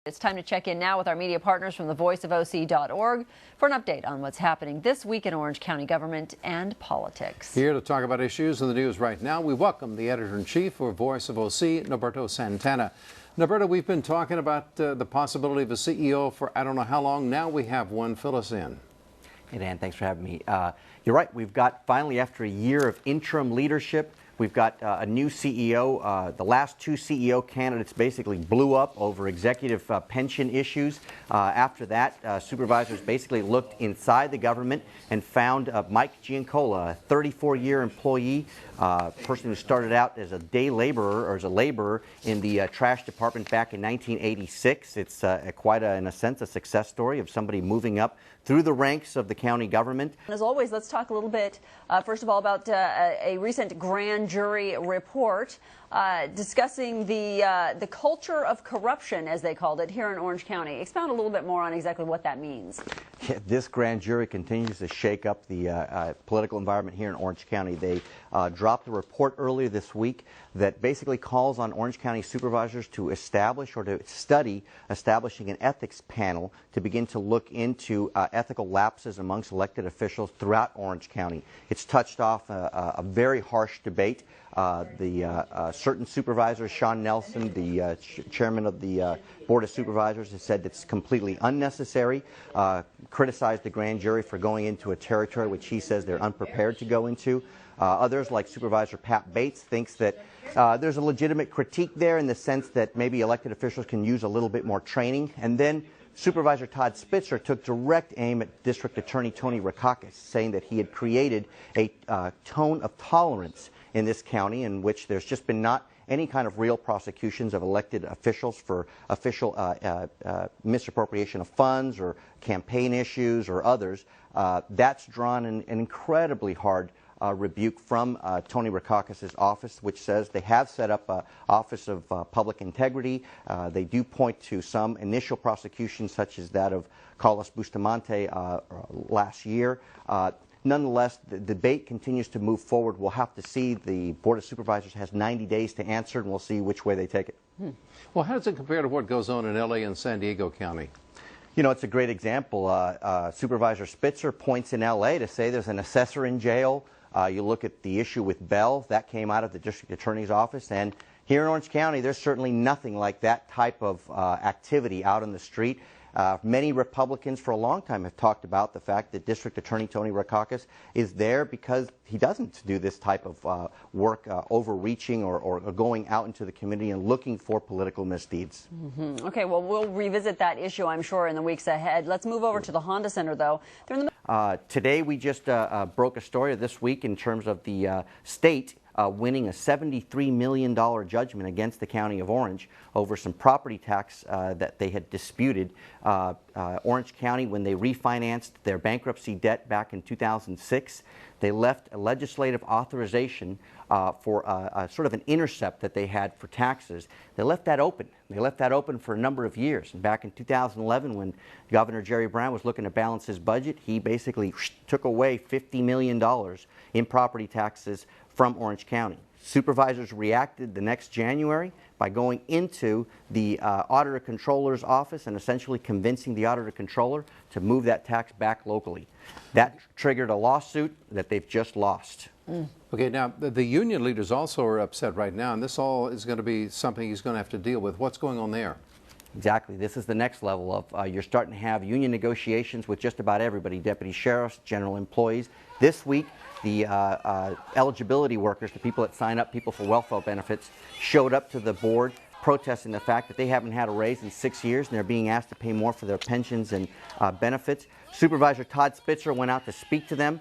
It's time to check in now with our media partners from thevoiceofoc.org for an update on what's happening this week in Orange County government and politics. Here to talk about issues in the news right now, we welcome the editor-in-chief for Voice of OC, Norberto Santana. Norberto, we've been talking about the possibility of a CEO for I don't know how long. Now we have one. Fill us in. Hey, Dan, thanks for having me. You're right. We've got finally, after a year of interim leadership, we've got a new CEO. The last two CEO candidates basically blew up over executive pension issues. After that, supervisors basically looked inside the government and found Mike Giancola, a 34-year employee, person who started out as a day laborer or as a laborer in the trash department back in 1986. It's in a sense, a success story of somebody moving up through the ranks of the county government. As always, let's talk a little bit, first of all, about a recent grand jury report discussing the culture of corruption, as they called it, here in Orange County. Expound a little bit more on exactly what that means. Yeah, this grand jury continues to shake up the political environment here in Orange County. They dropped a report earlier this week that basically calls on Orange County supervisors to establish or to study establishing an ethics panel to begin to look into ethical lapses amongst elected officials throughout Orange County. It's touched off a very harsh debate. Certain supervisors, Sean Nelson, the chairman of the Board of Supervisors, has said it's completely unnecessary, criticized the grand jury for going into a territory which he says they're unprepared to go into. Others, like Supervisor Pat Bates, thinks that there's a legitimate critique there in the sense that maybe elected officials can use a little bit more training. And then Supervisor Todd Spitzer took direct aim at District Attorney Tony Rakakis, saying that he had created a tone of tolerance in this county in which there's just been not any kind of real prosecutions of elected officials for official misappropriation of funds or campaign issues or others. That's drawn an incredibly hard rebuke from Tony Rakakis' office, which says they have set up an Office of Public Integrity. They do point to some initial prosecutions, such as that of Carlos Bustamante last year. Nonetheless, the debate continues to move forward. We'll have to see. The Board of Supervisors has 90 days to answer, and we'll see which way they take it. Well, how does it compare to what goes on in L.A. and San Diego County? You know, it's a great example. Supervisor Spitzer points in L.A. to say there's an assessor in jail. You look at the issue with Bell, that came out of the district attorney's office, and here in Orange County, there's certainly nothing like that type of activity out on the street. Many Republicans for a long time have talked about the fact that District Attorney Tony Rakakis is there because he doesn't do this type of work, overreaching or going out into the community and looking for political misdeeds. Okay, well, we'll revisit that issue, I'm sure, in the weeks ahead. Let's move over to the Honda Center, though. They're in the Today, we just broke a story this week in terms of the state winning a $73 million judgment against the County of Orange over some property tax that they had disputed. Orange County, when they refinanced their bankruptcy debt back in 2006, they left a legislative authorization for sort of an intercept that they had for taxes. They left that open. They left that open for a number of years. And back in 2011, when Governor Jerry Brown was looking to balance his budget, he basically took away $50 million in property taxes from Orange County. Supervisors reacted the next January by going into the Auditor Controller's office and essentially convincing the Auditor Controller to move that tax back locally. That triggered a lawsuit that they've just lost. Okay, now the union leaders also are upset right now, and this all is going to be something he's going to have to deal with. What's going on there? Exactly. This is the next level of you're starting to have union negotiations with just about everybody, deputy sheriffs, general employees. This week, the eligibility workers, the people that sign up, people for welfare benefits, showed up to the board protesting the fact that they haven't had a raise in 6 years and they're being asked to pay more for their pensions and benefits. Supervisor Todd Spitzer went out to speak to them.